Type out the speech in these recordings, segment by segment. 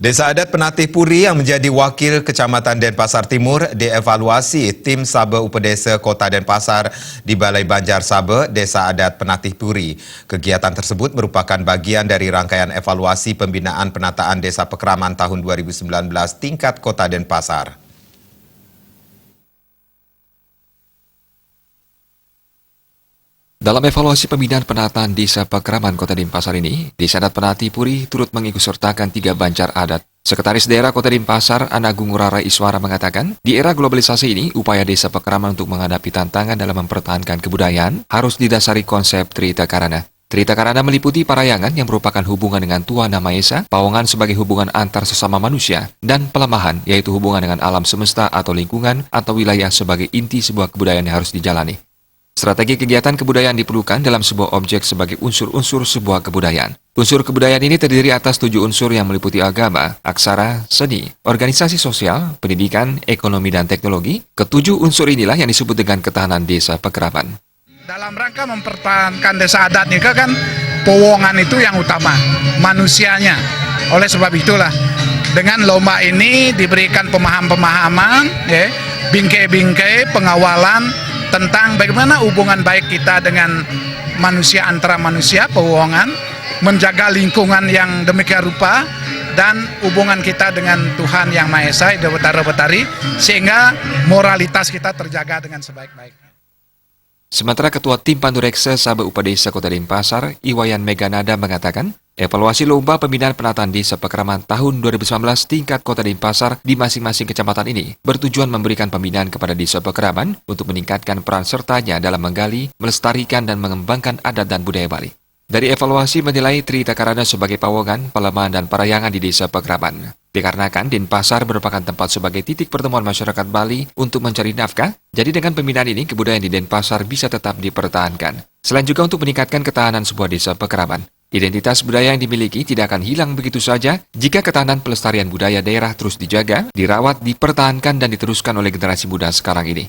Desa adat Penatih Puri yang menjadi wakil Kecamatan Denpasar Timur dievaluasi tim Sabe Upedesa Kota Denpasar di Balai Banjar Sabe, Desa Adat Penatih Puri. Kegiatan tersebut merupakan bagian dari rangkaian evaluasi pembinaan penataan Desa Pekraman tahun 2019 tingkat Kota Denpasar. Dalam evaluasi pembinaan penataan Desa Pekraman Kota Denpasar ini, Desa Adat Penatih Puri turut mengikutsertakan 3 banjar adat. Sekretaris Daerah Kota Denpasar, Anagung Ngurara Iswara mengatakan, di era globalisasi ini, upaya Desa Pekraman untuk menghadapi tantangan dalam mempertahankan kebudayaan harus didasari konsep Trita Karana. Trita Karana meliputi parayangan yang merupakan hubungan dengan Tuhan Nama Esa, pawongan sebagai hubungan antar sesama manusia, dan pelemahan yaitu hubungan dengan alam semesta atau lingkungan atau wilayah sebagai inti sebuah kebudayaan yang harus dijalani. Strategi kegiatan kebudayaan diperlukan dalam sebuah objek sebagai unsur-unsur sebuah kebudayaan. Unsur kebudayaan ini terdiri atas 7 unsur yang meliputi agama, aksara, seni, organisasi sosial, pendidikan, ekonomi, dan teknologi. Ketujuh unsur inilah yang disebut dengan ketahanan Desa Pekraman. Dalam rangka mempertahankan desa adat ini kan powongan itu yang utama, manusianya. Oleh sebab itulah dengan lomba ini diberikan pemahaman, bingkai-bingkai pengawalan tentang bagaimana hubungan baik kita dengan manusia antara manusia, powongan, menjaga lingkungan yang demikian rupa, dan hubungan kita dengan Tuhan Yang Maha Esa, Dewata-Betari, sehingga moralitas kita terjaga dengan sebaik-baiknya. Sementara Ketua Tim Pandureksa Sabe Upedesa Kota Denpasar, Iwayan Meganada mengatakan, evaluasi lomba pembinaan penataan Desa Pekraman tahun 2019 tingkat Kota Denpasar di masing-masing kecamatan ini bertujuan memberikan pembinaan kepada Desa Pekraman untuk meningkatkan peran sertanya dalam menggali, melestarikan, dan mengembangkan adat dan budaya Bali. Dari evaluasi menilai Trita Karana sebagai pawongan, pelemahan, dan parayangan di Desa Pekraman. Dikarenakan Denpasar merupakan tempat sebagai titik pertemuan masyarakat Bali untuk mencari nafkah, jadi dengan pembinaan ini kebudayaan di Denpasar bisa tetap dipertahankan. Selain juga untuk meningkatkan ketahanan sebuah Desa Pekraman. Identitas budaya yang dimiliki tidak akan hilang begitu saja jika ketahanan pelestarian budaya daerah terus dijaga, dirawat, dipertahankan, dan diteruskan oleh generasi muda sekarang ini.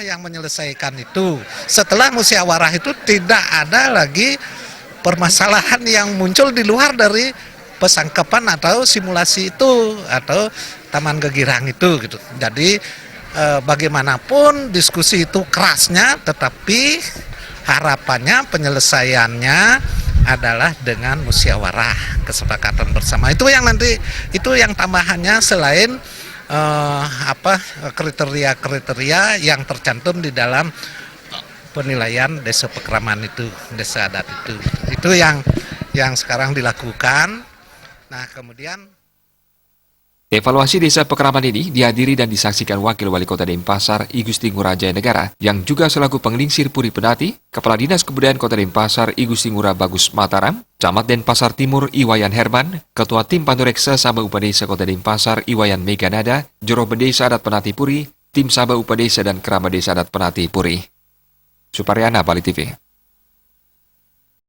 Yang menyelesaikan itu, setelah musyawarah itu tidak ada lagi permasalahan yang muncul di luar dari pesangkapan atau simulasi itu atau taman gegirang itu gitu. Jadi bagaimanapun diskusi itu kerasnya, tetapi harapannya penyelesaiannya adalah dengan musyawarah, kesepakatan bersama. Itu yang nanti, itu yang tambahannya selain kriteria-kriteria yang tercantum di dalam penilaian Desa Pekraman itu, Desa Adat itu. Itu yang sekarang dilakukan. Nah, kemudian evaluasi Desa Pekraman ini dihadiri dan disaksikan Wakil Wali Kota Denpasar I Gusti Ngurah Negara yang juga selaku penglingsir Puri Penatih, Kepala Dinas Kebudayaan Kota Denpasar I Gusti Ngurah Bagus Mataram, Camat Denpasar Timur Iwayan Herman, Ketua Tim Pandureksa Sabe Upedesa Kota Denpasar Iwayan Meganada, Juru Desa Adat Penatih Puri, Tim Sabe Upedesa dan Kerabat Desa Adat Penatih Puri. Suparyana, Bali TV.